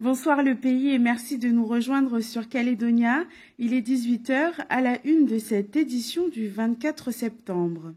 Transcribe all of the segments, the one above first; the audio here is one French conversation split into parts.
Bonsoir le pays et merci de nous rejoindre sur Calédonia. Il est 18 h à la une de cette édition du 24 septembre.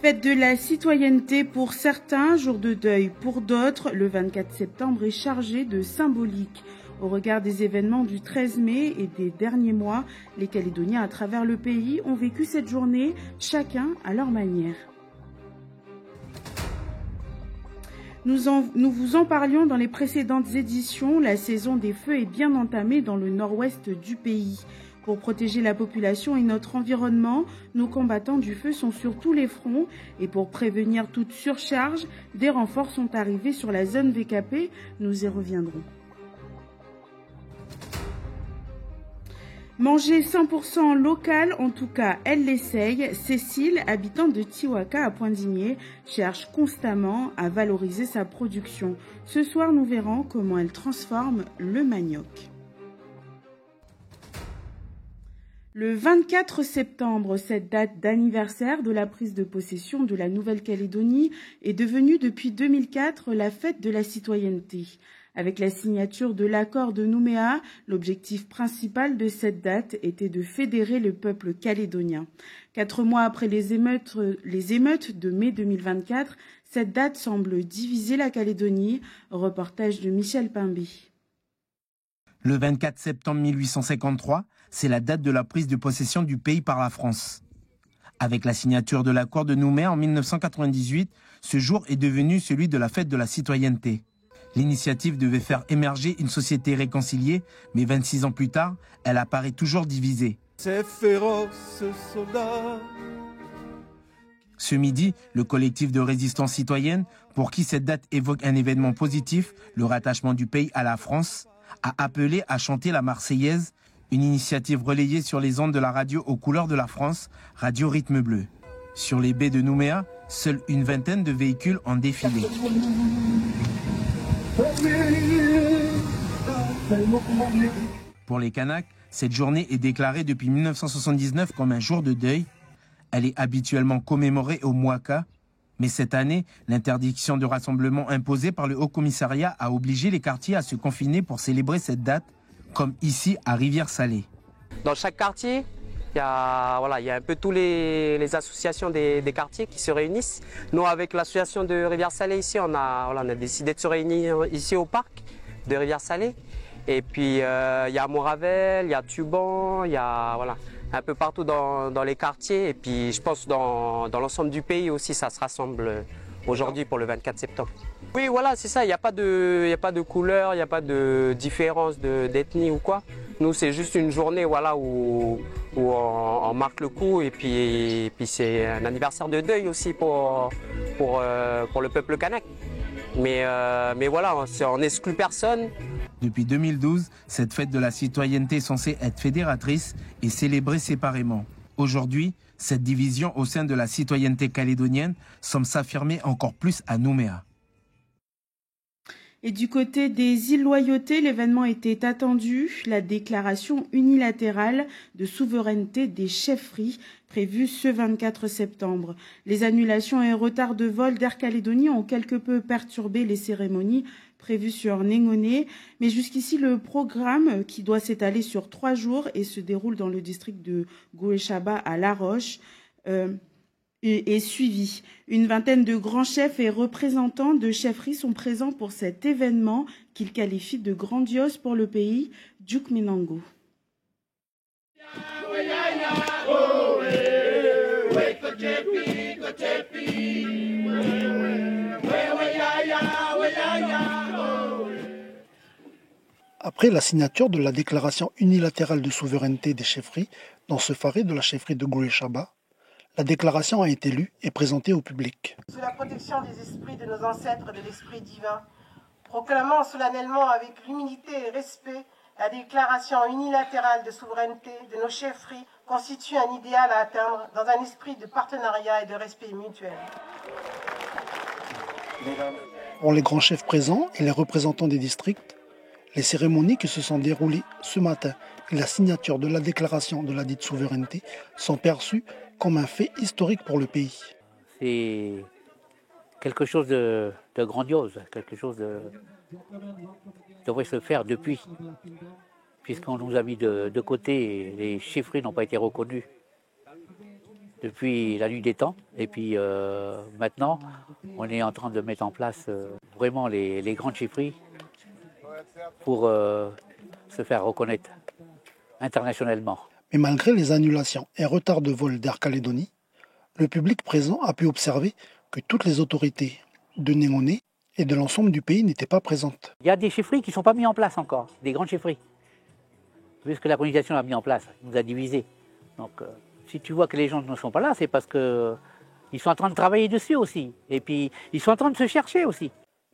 Fête de la citoyenneté pour certains, jour de deuil pour d'autres, le 24 septembre est chargé de symbolique. Au regard des événements du 13 mai et des derniers mois, les Calédoniens à travers le pays ont vécu cette journée, chacun à leur manière. Nous vous en parlions dans les précédentes éditions, la saison des feux est bien entamée dans le nord-ouest du pays. Pour protéger la population et notre environnement, nos combattants du feu sont sur tous les fronts et pour prévenir toute surcharge, des renforts sont arrivés sur la zone VKP, nous y reviendrons. Manger 100% local, en tout cas, elle l'essaye. Cécile, habitante de Tiwaka à Pointe-Digné, cherche constamment à valoriser sa production. Ce soir, nous verrons comment elle transforme le manioc. Le 24 septembre, cette date d'anniversaire de la prise de possession de la Nouvelle-Calédonie est devenue depuis 2004 la fête de la citoyenneté. Avec la signature de l'accord de Nouméa, l'objectif principal de cette date était de fédérer le peuple calédonien. 4 mois après les émeutes de mai 2024, cette date semble diviser la Calédonie. Reportage de Michel Pimbé. Le 24 septembre 1853, c'est la date de la prise de possession du pays par la France. Avec la signature de l'accord de Nouméa en 1998, ce jour est devenu celui de la fête de la citoyenneté. L'initiative devait faire émerger une société réconciliée, mais 26 ans plus tard, elle apparaît toujours divisée. Ces féroces soldats. Ce midi, le collectif de résistance citoyenne, pour qui cette date évoque un événement positif, le rattachement du pays à la France, a appelé à chanter la Marseillaise, une initiative relayée sur les ondes de la radio aux couleurs de la France, Radio Rythme Bleu. Sur les baies de Nouméa, seule une vingtaine de véhicules ont défilé. Pour les Kanaks, cette journée est déclarée depuis 1979 comme un jour de deuil. Elle est habituellement commémorée au Mouaka, mais cette année, l'interdiction de rassemblement imposée par le Haut-Commissariat a obligé les quartiers à se confiner pour célébrer cette date, comme ici à Rivière-Salée. Dans chaque quartier, il y a un peu tous les associations des quartiers qui se réunissent. Nous, avec l'association de Rivière-Salée ici, on a décidé de se réunir ici au parc de Rivière-Salée. Et puis, il y a Moravel, il y a Tuban, il y a un peu partout dans les quartiers. Et puis, je pense dans l'ensemble du pays aussi, ça se rassemble aujourd'hui pour le 24 septembre. Oui, voilà, c'est ça. Il n'y a pas de couleur, il n'y a pas de différence d'ethnie ou quoi. Nous, c'est juste une journée où on marque le coup et puis c'est un anniversaire de deuil aussi pour le peuple kanak. Mais voilà, on n'exclut personne. Depuis 2012, cette fête de la citoyenneté est censée être fédératrice et célébrée séparément. Aujourd'hui, cette division au sein de la citoyenneté calédonienne semble s'affirmer encore plus à Nouméa. Et du côté des îles Loyauté, l'événement était attendu, la déclaration unilatérale de souveraineté des chefferies prévue ce 24 septembre. Les annulations et retards de vol d'Air Calédonie ont quelque peu perturbé les cérémonies prévues sur Négoné, mais jusqu'ici le programme, qui doit s'étaler sur 3 jours et se déroule dans le district de Gouéchaba à La Roche, est suivi. Une vingtaine de grands chefs et représentants de chefferies sont présents pour cet événement qu'ils qualifient de grandiose pour le pays, Djuk Menango. Après la signature de la déclaration unilatérale de souveraineté des chefferies dans ce faré de la chefferie de Gouéchaba, la déclaration a été lue et présentée au public. Sous la protection des esprits de nos ancêtres et de l'esprit divin, proclamant solennellement avec humilité et respect la déclaration unilatérale de souveraineté de nos chefferies constitue un idéal à atteindre dans un esprit de partenariat et de respect mutuel. Pour les grands chefs présents et les représentants des districts, les cérémonies qui se sont déroulées ce matin et la signature de la déclaration de la dite souveraineté sont perçues comme un fait historique pour le pays. C'est quelque chose de grandiose, quelque chose devrait se faire depuis, puisqu'on nous a mis de côté et les chiffreries n'ont pas été reconnues depuis la nuit des temps. Et puis maintenant, on est en train de mettre en place vraiment les grandes chiffreries pour se faire reconnaître internationalement. Mais malgré les annulations et retards de vol d'Air Calédonie, le public présent a pu observer que toutes les autorités de Néoné et de l'ensemble du pays n'étaient pas présentes. Il y a des chiffreries qui ne sont pas mis en place encore, des grandes chiffreries. Vu ce que la colonisation a mis en place, nous a divisés. Donc si tu vois que les gens ne sont pas là, c'est parce qu'ils sont en train de travailler dessus aussi. Et puis ils sont en train de se chercher aussi.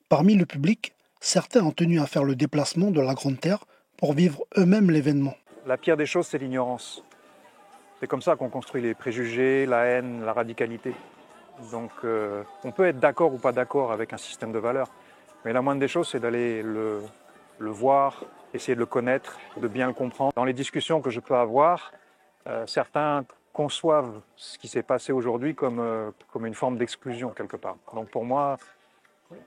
Parmi le public, certains ont tenu à faire le déplacement de la Grande Terre pour vivre eux-mêmes l'événement. La pire des choses, c'est l'ignorance. C'est comme ça qu'on construit les préjugés, la haine, la radicalité. Donc on peut être d'accord ou pas d'accord avec un système de valeurs, mais la moindre des choses, c'est d'aller le voir, essayer de le connaître, de bien le comprendre. Dans les discussions que je peux avoir, certains conçoivent ce qui s'est passé aujourd'hui comme une forme d'exclusion quelque part. Donc pour moi,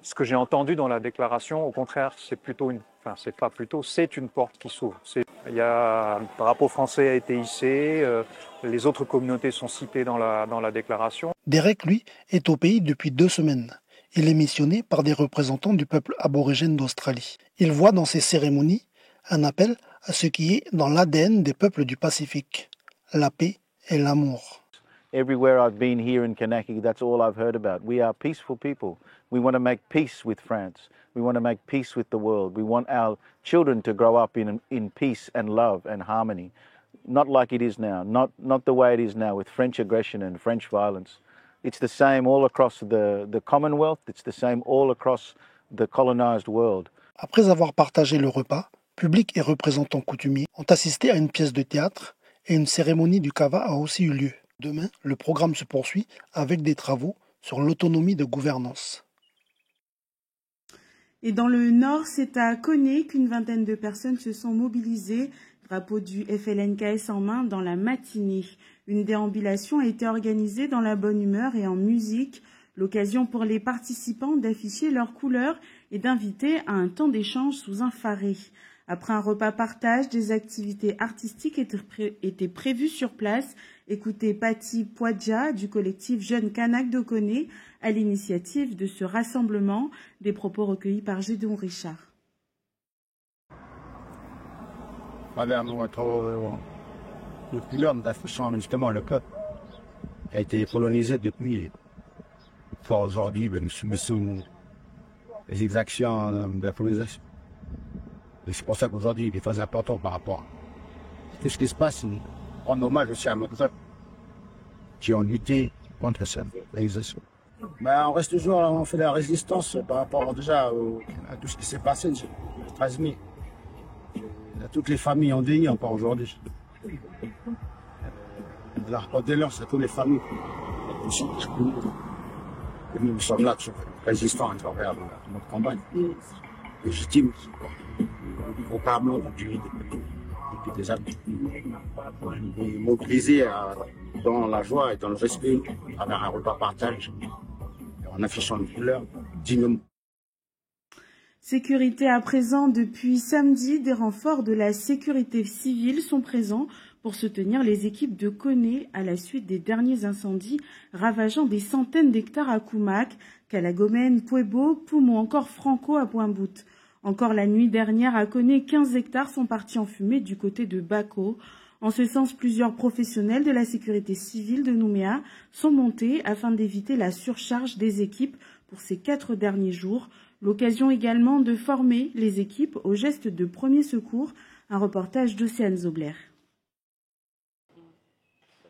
ce que j'ai entendu dans la déclaration, au contraire, c'est une porte qui s'ouvre. Le drapeau français a été hissé, les autres communautés sont citées dans la déclaration. Derek, lui, est au pays depuis 2 semaines. Il est missionné par des représentants du peuple aborigène d'Australie. Il voit dans ces cérémonies un appel à ce qui est dans l'ADN des peuples du Pacifique, la paix et l'amour. Everywhere I've been here in Kanaki, that's all I've heard about. We are peaceful people. We want to make peace with France. We want to make peace with the world. We want our children to grow up in peace and love and harmony. Not like it is now, not the way it is now with French aggression and French violence. It's the same all across the Commonwealth. It's the same all across the colonized world. Après avoir partagé le repas, public et représentants coutumiers ont assisté à une pièce de théâtre et une cérémonie du kava a aussi eu lieu. Demain, le programme se poursuit avec des travaux sur l'autonomie de gouvernance. Et dans le Nord, c'est à Koné qu'une vingtaine de personnes se sont mobilisées, drapeau du FLNKS en main, dans la matinée. Une déambulation a été organisée dans la bonne humeur et en musique, l'occasion pour les participants d'afficher leurs couleurs et d'inviter à un temps d'échange sous un faré. Après un repas partage, des activités artistiques étaient prévues sur place. Écoutez Patti Poidja du collectif Jeunes Kanak de Koné à l'initiative de ce rassemblement, des propos recueillis par Gédéon Richard. Madame, le couleur d'affichant justement le peuple a été colonisé depuis. Aujourd'hui, nous soumettons les exactions de la colonisation. Et c'est pour ça qu'aujourd'hui, il est très important par rapport à tout ce qui se passe. En hommage aussi à nos peuples qui ont lutté contre cette colonisation. On reste toujours, on fait la résistance par rapport déjà à tout ce qui s'est passé, les 13 000. À toutes les familles endeuillées encore aujourd'hui. La condoléance à toutes les familles. Et nous sommes là, résistants à travers notre combat. Légitime. Au Parlement depuis des années. Et mobilisés dans la joie et dans le respect, à travers un repas partage, en affichant une couleur dignement. Sécurité à présent, depuis samedi, des renforts de la sécurité civile sont présents pour soutenir les équipes de Koné à la suite des derniers incendies ravageant des centaines d'hectares à Koumak, Calagomène, Puebo, Poum ou encore Franco à Pointe-Bout. Encore la nuit dernière à Koné, 15 hectares sont partis en fumée du côté de Bako. En ce sens, plusieurs professionnels de la sécurité civile de Nouméa sont montés afin d'éviter la surcharge des équipes pour ces 4 derniers jours. L'occasion également de former les équipes aux gestes de premier secours. Un reportage d'Océane Zobler.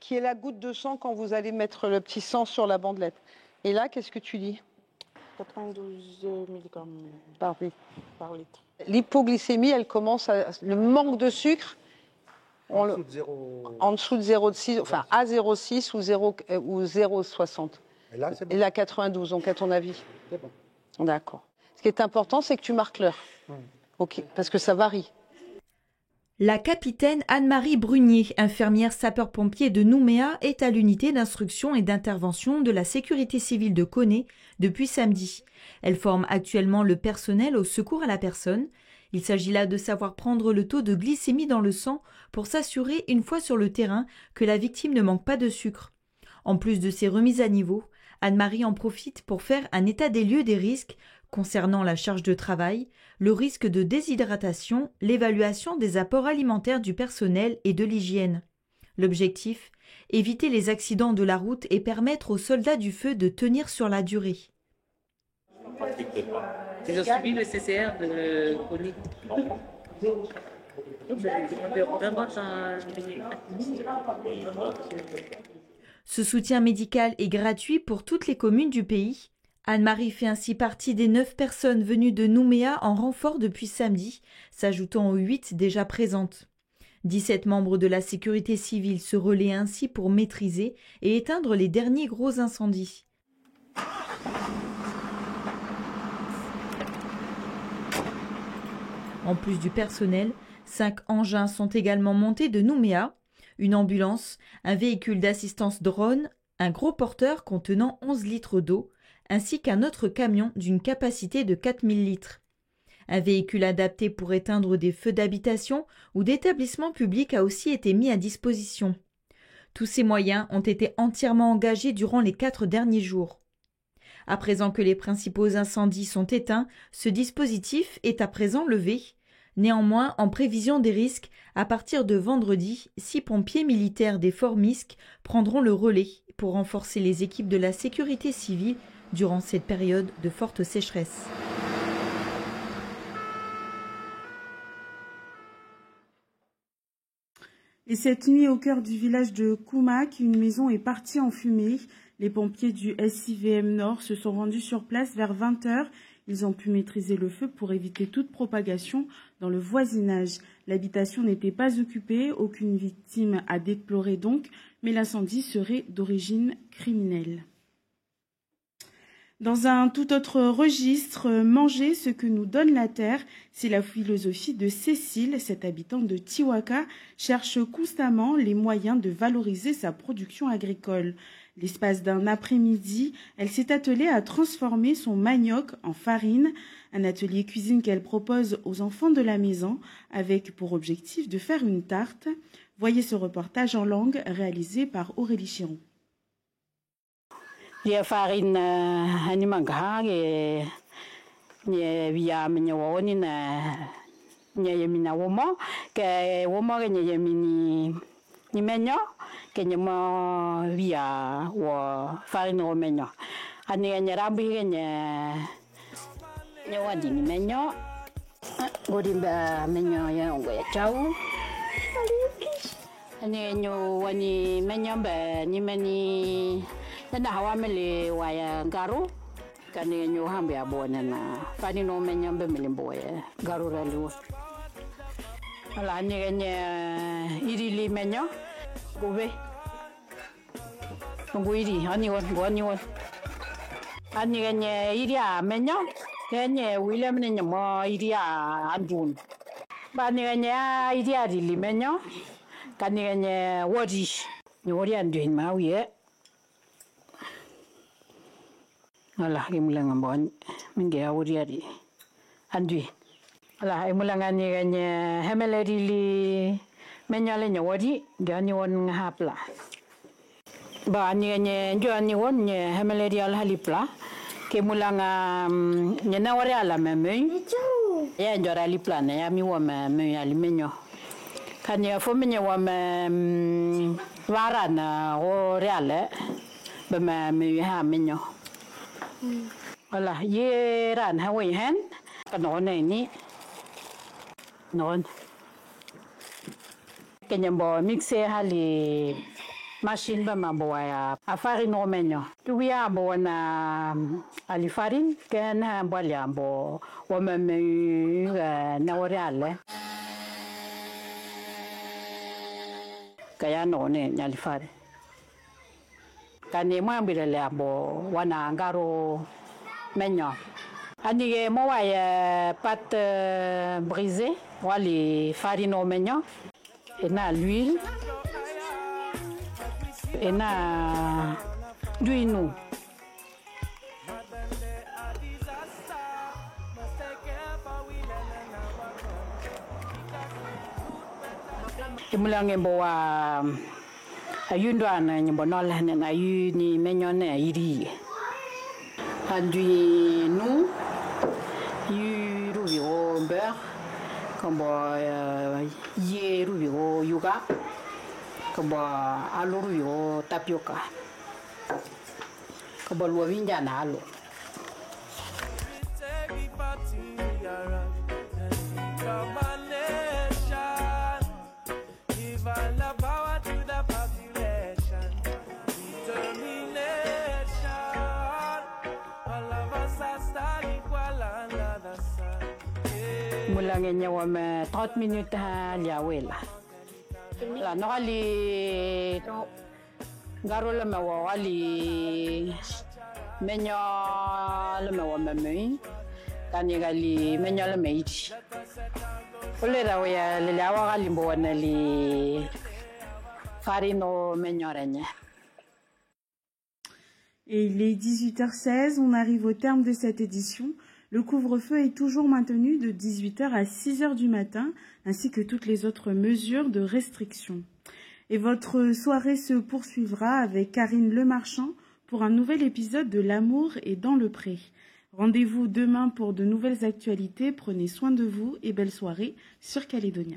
Qui est la goutte de sang quand vous allez mettre le petit sang sur la bandelette. Et là, qu'est-ce que tu dis? 92 mg par litre. L'hypoglycémie, elle commence à... Le manque de sucre, en dessous de 0,6, enfin à 0,6 ou 0,60. Et là, 92, donc à ton avis? C'est bon. D'accord. Ce qui est important, c'est que tu marques l'heure. Ok, parce que ça varie. La capitaine Anne-Marie Brunier, infirmière sapeur-pompier de Nouméa, est à l'unité d'instruction et d'intervention de la sécurité civile de Koné depuis samedi. Elle forme actuellement le personnel au secours à la personne. Il s'agit là de savoir prendre le taux de glycémie dans le sang pour s'assurer, une fois sur le terrain, que la victime ne manque pas de sucre. En plus de ces remises à niveau, Anne-Marie en profite pour faire un état des lieux des risques concernant la charge de travail, le risque de déshydratation, l'évaluation des apports alimentaires du personnel et de l'hygiène. L'objectif, éviter les accidents de la route et permettre aux soldats du feu de tenir sur la durée. Ils ont suivi le CCR de Koné. Ce soutien médical est gratuit pour toutes les communes du pays. Anne-Marie fait ainsi partie des 9 personnes venues de Nouméa en renfort depuis samedi, s'ajoutant aux 8 déjà présentes. 17 membres de la sécurité civile se relaient ainsi pour maîtriser et éteindre les derniers gros incendies. En plus du personnel, 5 engins sont également montés de Nouméa, une ambulance, un véhicule d'assistance drone, un gros porteur contenant 11 litres d'eau, ainsi qu'un autre camion d'une capacité de 4000 litres. Un véhicule adapté pour éteindre des feux d'habitation ou d'établissements publics a aussi été mis à disposition. Tous ces moyens ont été entièrement engagés durant les 4 derniers jours. À présent que les principaux incendies sont éteints, ce dispositif est à présent levé. Néanmoins, en prévision des risques, à partir de vendredi, 6 pompiers militaires des Forts Misques prendront le relais pour renforcer les équipes de la sécurité civile durant cette période de forte sécheresse. Et cette nuit, au cœur du village de Koumak, une maison est partie en fumée. Les pompiers du SIVM Nord se sont rendus sur place vers 20h. Ils ont pu maîtriser le feu pour éviter toute propagation dans le voisinage. L'habitation n'était pas occupée, aucune victime à déplorer donc, mais l'incendie serait d'origine criminelle. Dans un tout autre registre, manger ce que nous donne la terre, c'est la philosophie de Cécile. Cette habitante de Tiwaka cherche constamment les moyens de valoriser sa production agricole. L'espace d'un après-midi, elle s'est attelée à transformer son manioc en farine, un atelier cuisine qu'elle propose aux enfants de la maison, avec pour objectif de faire une tarte. Voyez ce reportage en langue réalisé par Aurélie Chiron. Dia farine ani manghage nye via menya woni na nye mina womo ke womo ke nye mini ni menyo ke nye mo via wo farine wo menyo ani nye rambi ke nye wadi ni menyo godimba menyo ya ngo ya chau ani nyo wani menyo ba ni meni Nada hawa mele waya garu kani nyo hambe abona na fani no menya mbe mele boye garu ralu ala nye irili menya gobe ngoiri ani won ani iria menya nye William ne mo iria andun ba nye iria rili menya kani nye wodi nyori andun ma wiye Ala imulang ambon minge awuriari andui ala imulang ani ganye hemeleri li menyale nyawadi gani won ngahapla ba ani ganye njo ani won nye hemeleri al halipla ke mulang nyana wari ala meme ya njora lipla na ya mi wa meme ali menyo kanya fo menyo wa warana o reale ba meme ha menyo Voilà, ye ran hawi hen kanon ni non kenyambo mixe hali machine ba maboya afari no menyo tuya bo na ali farin ken ha bolyambo wa meme na orale kaya no ne nyali fari kani mwambile le abo wana ngaro menyo Anige mo wa pâte brisée, wa les farine au mignon, et na l'huile, et na d'huile. Imulange boa ayundwana nyimbonola na yuni menyone iri andui nous yurubi au beurre comme ye rubi au yuga comme aluru au tapioca comme lo vinja na alo Mulange nyawa me 30 minutes ya wela la no ali garo le me wa ali menyo le me wa me kani gali menyo le me iti ole ra ya le la wa gali mbo na li farino menyo renye. Et il est 18h16, on arrive au terme de cette édition. Le couvre-feu est toujours maintenu de 18h à 6h du matin, ainsi que toutes les autres mesures de restriction. Et votre soirée se poursuivra avec Karine Lemarchand pour un nouvel épisode de L'amour est dans le pré. Rendez-vous demain pour de nouvelles actualités. Prenez soin de vous et belle soirée sur Calédonia.